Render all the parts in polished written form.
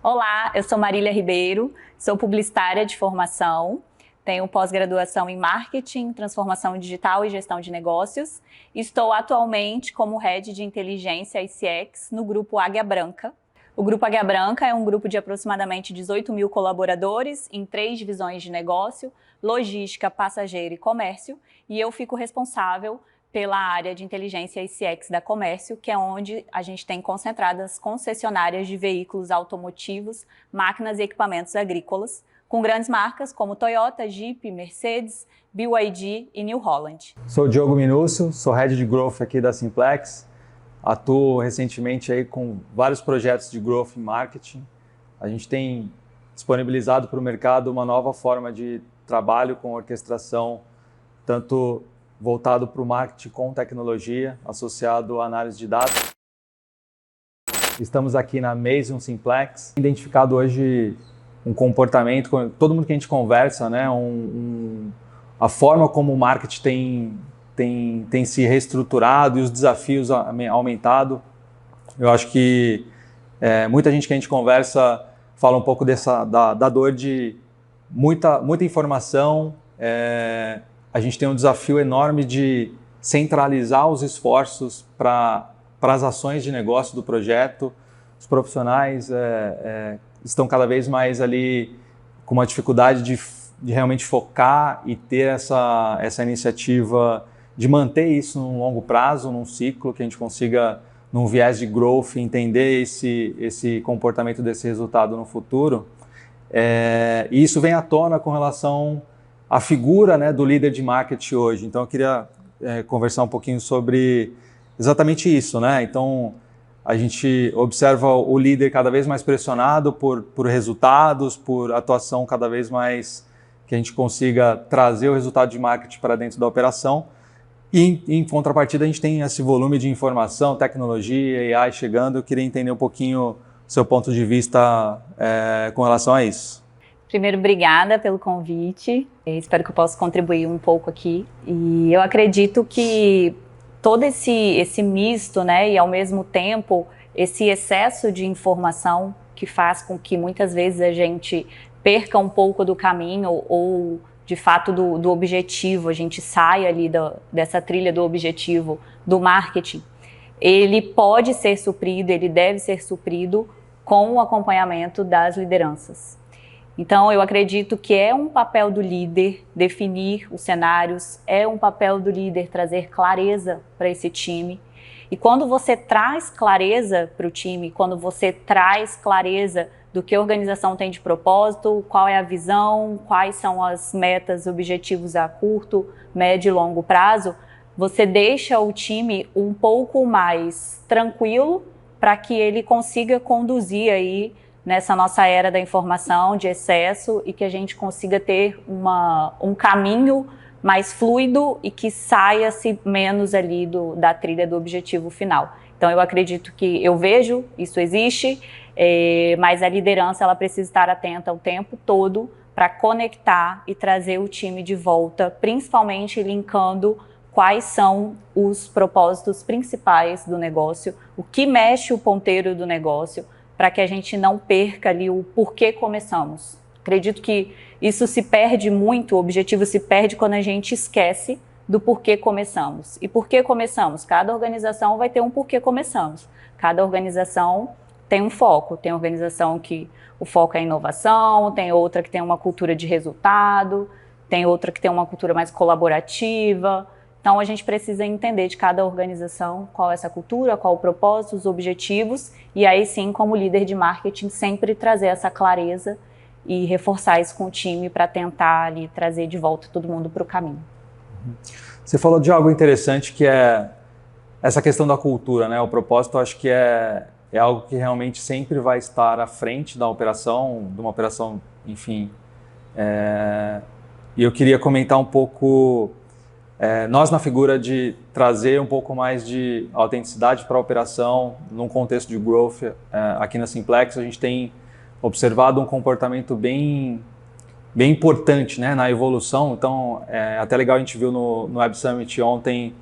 Olá, eu sou Marília Ribeiro, sou publicitária de formação, tenho pós-graduação em Marketing, Transformação Digital e Gestão de Negócios. Estou atualmente como Head de Inteligência e CX no Grupo Águia Branca. O Grupo Águia Branca é um grupo de aproximadamente 18 mil colaboradores em 3 divisões de negócio, logística, passageiro e comércio, e eu fico responsável pela área de inteligência e CX da Comércio, que é onde a gente tem concentradas concessionárias de veículos automotivos, máquinas e equipamentos agrícolas, com grandes marcas como Toyota, Jeep, Mercedes, BYD e New Holland. Sou Diogo Minúcio, sou Head de Growth aqui da Simplex. Atuo recentemente aí com vários projetos de Growth em Marketing. A gente tem disponibilizado para o mercado uma nova forma de trabalho com orquestração, tanto voltado para o marketing com tecnologia, associado à análise de dados. Estamos aqui na Maison Simplex, identificado hoje um comportamento, com todo mundo que a gente conversa, né, a forma como o marketing tem se reestruturado e os desafios aumentado. Eu acho que muita gente que a gente conversa fala um pouco da dor de muita informação. A gente tem um desafio enorme de centralizar os esforços para as ações de negócio do projeto. Os profissionais estão cada vez mais ali com uma dificuldade de realmente focar e ter essa iniciativa de manter isso num longo prazo, num ciclo, que a gente consiga, num viés de growth, entender esse comportamento desse resultado no futuro. E isso vem à tona com relação à figura, né, do líder de marketing hoje. Então eu queria conversar um pouquinho sobre exatamente isso, né? Então a gente observa o líder cada vez mais pressionado por resultados, por atuação cada vez mais que a gente consiga trazer o resultado de marketing para dentro da operação. E em contrapartida a gente tem esse volume de informação, tecnologia, AI chegando. Eu queria entender um pouquinho o seu ponto de vista com relação a isso. Primeiro, obrigada pelo convite. Espero que eu possa contribuir um pouco aqui. E eu acredito que todo esse misto, né, e ao mesmo tempo esse excesso de informação que faz com que muitas vezes a gente perca um pouco do caminho ou de fato do objetivo, a gente sai ali dessa trilha do objetivo do marketing, ele pode ser suprido, ele deve ser suprido com o acompanhamento das lideranças. Então, eu acredito que é um papel do líder definir os cenários, é um papel do líder trazer clareza para esse time. E quando você traz clareza para o time, quando você traz clareza do que a organização tem de propósito, qual é a visão, quais são as metas, objetivos a curto, médio e longo prazo, você deixa o time um pouco mais tranquilo para que ele consiga conduzir aí nessa nossa era da informação, de excesso, e que a gente consiga ter um caminho mais fluido e que saia-se menos ali da trilha do objetivo final. Então eu acredito que, eu vejo, isso existe, mas a liderança ela precisa estar atenta o tempo todo para conectar e trazer o time de volta, principalmente linkando quais são os propósitos principais do negócio, o que mexe o ponteiro do negócio, para que a gente não perca ali o porquê começamos. Acredito que isso se perde muito, o objetivo se perde quando a gente esquece do porquê começamos. E por que começamos? Cada organização vai ter um porquê começamos. Cada organização tem um foco. Tem organização que o foco é inovação, tem outra que tem uma cultura de resultado, tem outra que tem uma cultura mais colaborativa. Então, a gente precisa entender de cada organização qual é essa cultura, qual o propósito, os objetivos, e aí sim, como líder de marketing, sempre trazer essa clareza e reforçar isso com o time para tentar ali trazer de volta todo mundo para o caminho. Você falou de algo interessante que é essa questão da cultura, né? O propósito, acho que é algo que realmente sempre vai estar à frente da operação, de uma operação, enfim. E eu queria comentar um pouco... nós, na figura de trazer um pouco mais de autenticidade para a operação, num contexto de growth, aqui na Simplex, a gente tem observado um comportamento bem importante, né, na evolução. Então, até legal, a gente viu no Web Summit ontem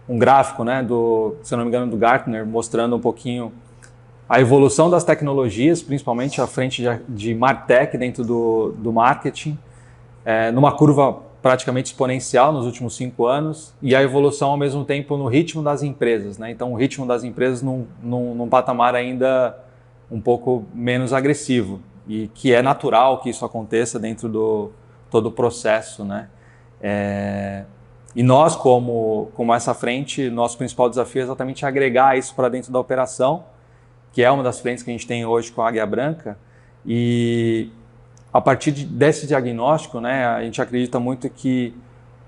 um gráfico, né, se eu não me engano, do Gartner, mostrando um pouquinho a evolução das tecnologias, principalmente à frente de MarTech dentro do marketing, numa curva praticamente exponencial nos últimos 5 anos, e a evolução ao mesmo tempo no ritmo das empresas, né? Então o ritmo das empresas num patamar ainda um pouco menos agressivo, e que é natural que isso aconteça dentro do todo o processo, né? E nós, como essa frente, nosso principal desafio é exatamente agregar isso para dentro da operação, que é uma das frentes que a gente tem hoje com a Águia Branca, e a partir desse diagnóstico, né, a gente acredita muito que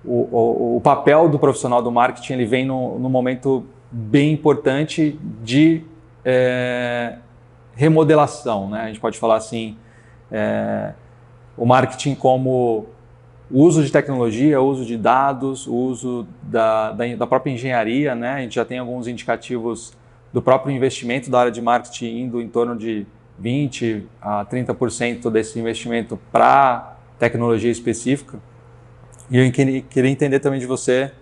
o papel do profissional do marketing ele vem num momento bem importante de remodelação, né? A gente pode falar assim, o marketing como o uso de tecnologia, o uso de dados, o uso da própria engenharia, né? A gente já tem alguns indicativos do próprio investimento da área de marketing indo em torno de 20% a 30% desse investimento para tecnologia específica. E eu queria entender também de você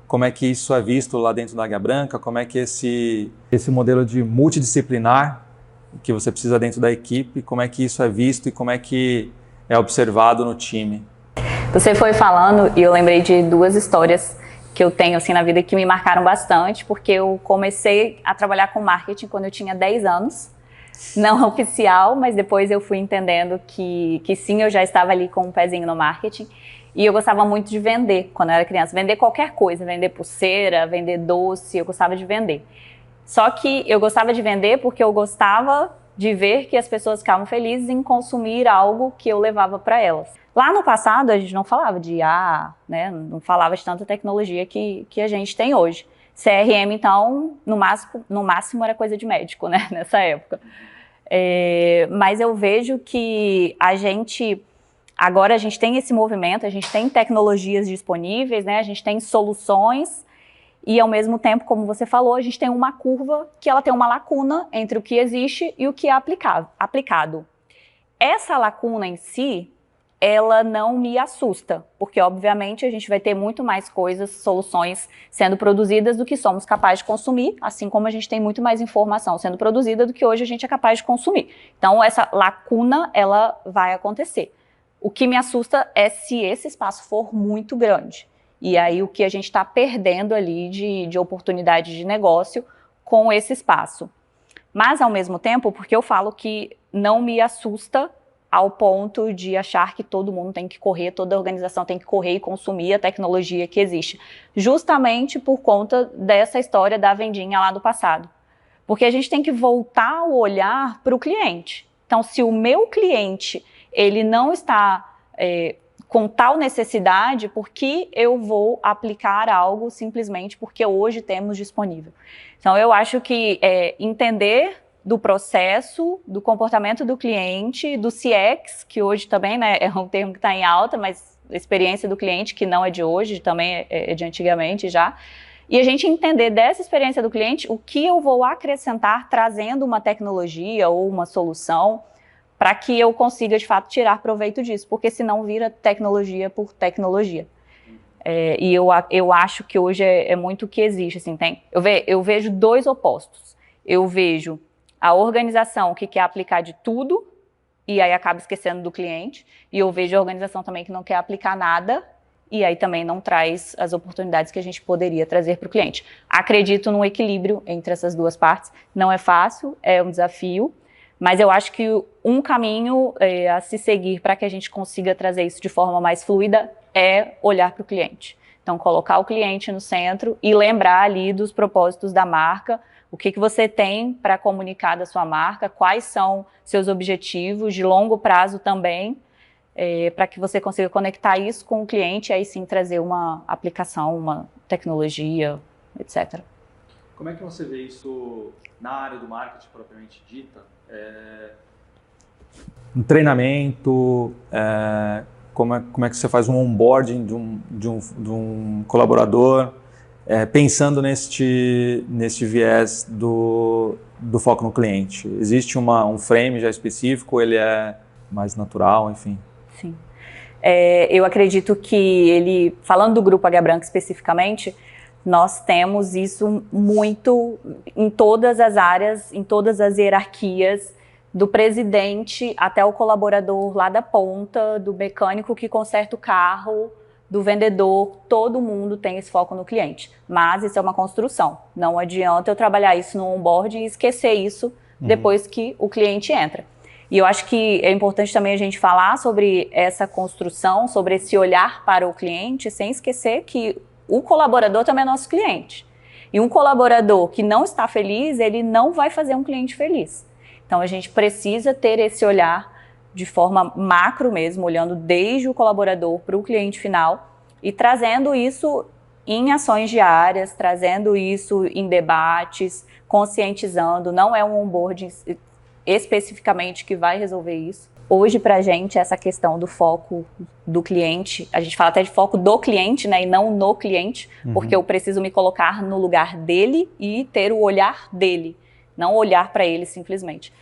como é que isso é visto lá dentro da Águia Branca, como é que esse modelo de multidisciplinar que você precisa dentro da equipe, como é que isso é visto e como é que é observado no time. Você foi falando e eu lembrei de 2 histórias que eu tenho assim na vida que me marcaram bastante, porque eu comecei a trabalhar com marketing quando eu tinha 10 anos. Não oficial, mas depois eu fui entendendo que sim, eu já estava ali com um pezinho no marketing. E eu gostava muito de vender quando eu era criança. Vender qualquer coisa, vender pulseira, vender doce, eu gostava de vender. Só que eu gostava de vender porque eu gostava de ver que as pessoas ficavam felizes em consumir algo que eu levava para elas. Lá no passado a gente não falava de IA, né? Não falava de tanta tecnologia que a gente tem hoje. CRM, então, no máximo era coisa de médico, né? Nessa época. Mas eu vejo que agora a gente tem esse movimento, a gente tem tecnologias disponíveis, né? A gente tem soluções e ao mesmo tempo, como você falou, a gente tem uma curva que ela tem uma lacuna entre o que existe e o que é aplicado. Essa lacuna em si, ela não me assusta, porque obviamente a gente vai ter muito mais coisas, soluções sendo produzidas do que somos capazes de consumir, assim como a gente tem muito mais informação sendo produzida do que hoje a gente é capaz de consumir. Então essa lacuna, ela vai acontecer. O que me assusta é se esse espaço for muito grande. E aí o que a gente está perdendo ali de oportunidade de negócio com esse espaço. Mas ao mesmo tempo, porque eu falo que não me assusta ao ponto de achar que todo mundo tem que correr, toda organização tem que correr e consumir a tecnologia que existe. Justamente por conta dessa história da vendinha lá do passado. Porque a gente tem que voltar o olhar para o cliente. Então, se o meu cliente ele não está com tal necessidade, por que eu vou aplicar algo simplesmente porque hoje temos disponível? Então, eu acho que entender do processo, do comportamento do cliente, do CX, que hoje também, né, é um termo que está em alta, mas a experiência do cliente, que não é de hoje, também é de antigamente já, e a gente entender dessa experiência do cliente o que eu vou acrescentar trazendo uma tecnologia ou uma solução para que eu consiga, de fato, tirar proveito disso, porque senão vira tecnologia por tecnologia. E eu acho que hoje é muito o que existe. Assim, eu vejo 2 opostos. Eu vejo a organização que quer aplicar de tudo e aí acaba esquecendo do cliente, e eu vejo a organização também que não quer aplicar nada e aí também não traz as oportunidades que a gente poderia trazer para o cliente. Acredito num equilíbrio entre essas 2 partes. Não é fácil, é um desafio, mas eu acho que um caminho a se seguir para que a gente consiga trazer isso de forma mais fluida é olhar para o cliente. Então, colocar o cliente no centro e lembrar ali dos propósitos da marca, o que você tem para comunicar da sua marca, quais são seus objetivos de longo prazo também, para que você consiga conectar isso com o cliente e aí sim trazer uma aplicação, uma tecnologia, etc. Como é que você vê isso na área do marketing propriamente dita? Um treinamento, como é que você faz um onboarding de um colaborador, pensando neste viés do foco no cliente? Existe um frame já específico, ele é mais natural, enfim? Sim. Eu acredito que falando do Grupo Águia Branca especificamente, Nós temos isso muito em todas as áreas, em todas as hierarquias, do presidente até o colaborador lá da ponta, do mecânico que conserta o carro, do vendedor, todo mundo tem esse foco no cliente. Mas isso é uma construção. Não adianta eu trabalhar isso no onboarding e esquecer isso depois que o cliente entra. E eu acho que é importante também a gente falar sobre essa construção, sobre esse olhar para o cliente, sem esquecer que o colaborador também é nosso cliente. E um colaborador que não está feliz, ele não vai fazer um cliente feliz. Então, a gente precisa ter esse olhar de forma macro mesmo, olhando desde o colaborador para o cliente final e trazendo isso em ações diárias, trazendo isso em debates, conscientizando. Não é um onboarding especificamente que vai resolver isso. Hoje, para a gente, essa questão do foco do cliente, a gente fala até de foco do cliente, né, e não no cliente, porque eu preciso me colocar no lugar dele e ter o olhar dele, não olhar para ele simplesmente.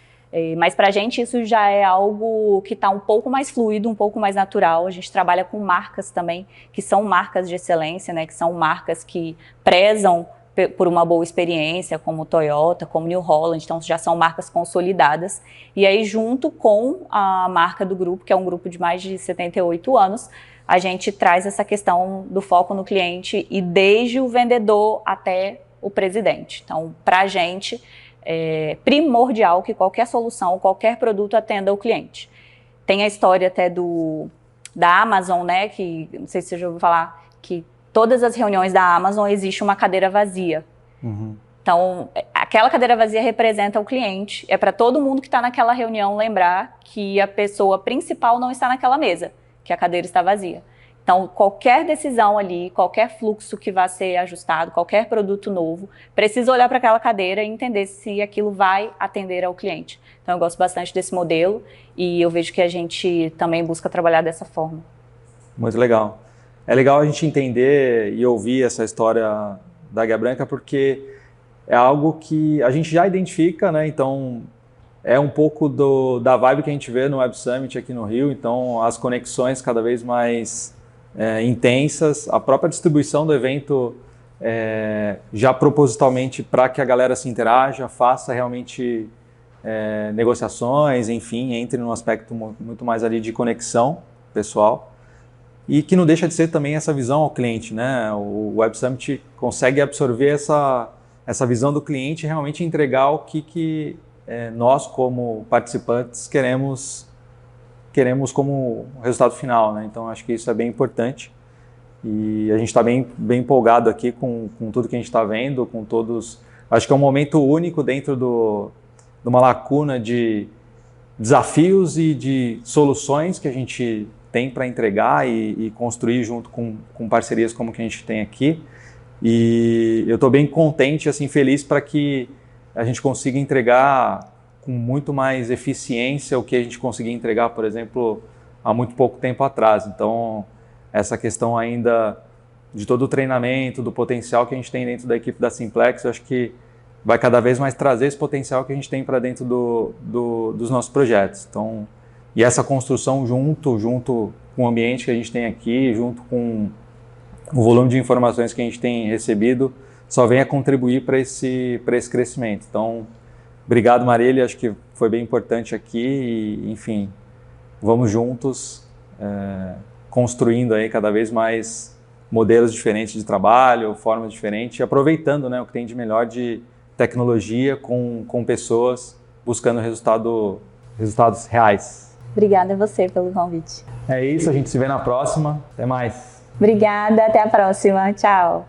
Mas para a gente isso já é algo que está um pouco mais fluido, um pouco mais natural. A gente trabalha com marcas também, que são marcas de excelência, né, que são marcas que prezam por uma boa experiência, como Toyota, como New Holland, então já são marcas consolidadas. E aí, junto com a marca do grupo, que é um grupo de mais de 78 anos, a gente traz essa questão do foco no cliente e desde o vendedor até o presidente. Então, para a gente, é primordial que qualquer solução, qualquer produto atenda o cliente. Tem a história até da Amazon, né, que não sei se você já ouviu falar, que todas as reuniões da Amazon existe uma cadeira vazia. Então, aquela cadeira vazia representa o cliente. É para todo mundo que está naquela reunião lembrar que a pessoa principal não está naquela mesa, que a cadeira está vazia. Então, qualquer decisão ali, qualquer fluxo que vai ser ajustado, qualquer produto novo, precisa olhar para aquela cadeira e entender se aquilo vai atender ao cliente. Então, eu gosto bastante desse modelo e eu vejo que a gente também busca trabalhar dessa forma. Muito legal. É legal a gente entender e ouvir essa história da Águia Branca porque é algo que a gente já identifica, né? Então, é um pouco da vibe que a gente vê no Web Summit aqui no Rio. Então, as conexões cada vez mais intensas, a própria distribuição do evento já propositalmente para que a galera se interaja, faça realmente negociações, enfim, entre num aspecto muito mais ali de conexão pessoal. E que não deixa de ser também essa visão ao cliente, né? O Web Summit consegue absorver essa visão do cliente e realmente entregar o que nós, como participantes, queremos como resultado final, né? Então, acho que isso é bem importante. E a gente está bem empolgado aqui com tudo que a gente está vendo, com todos... Acho que é um momento único dentro de uma lacuna de desafios e de soluções que a gente tem para entregar e construir junto com parcerias como que a gente tem aqui. E eu estou bem contente, assim, feliz para que a gente consiga entregar com muito mais eficiência o que a gente conseguia entregar, por exemplo, há muito pouco tempo atrás. Então, essa questão ainda de todo o treinamento, do potencial que a gente tem dentro da equipe da Simplex, eu acho que vai cada vez mais trazer esse potencial que a gente tem para dentro dos nossos projetos. Então, e essa construção junto com o ambiente que a gente tem aqui, junto com o volume de informações que a gente tem recebido, só vem a contribuir para esse crescimento. Então, obrigado, Marília, acho que foi bem importante aqui e, enfim, vamos juntos construindo aí cada vez mais modelos diferentes de trabalho, formas diferentes, e aproveitando, né, o que tem de melhor de tecnologia com pessoas buscando resultados reais. Obrigada a você pelo convite. É isso, a gente se vê na próxima. Até mais. Obrigada, até a próxima. Tchau.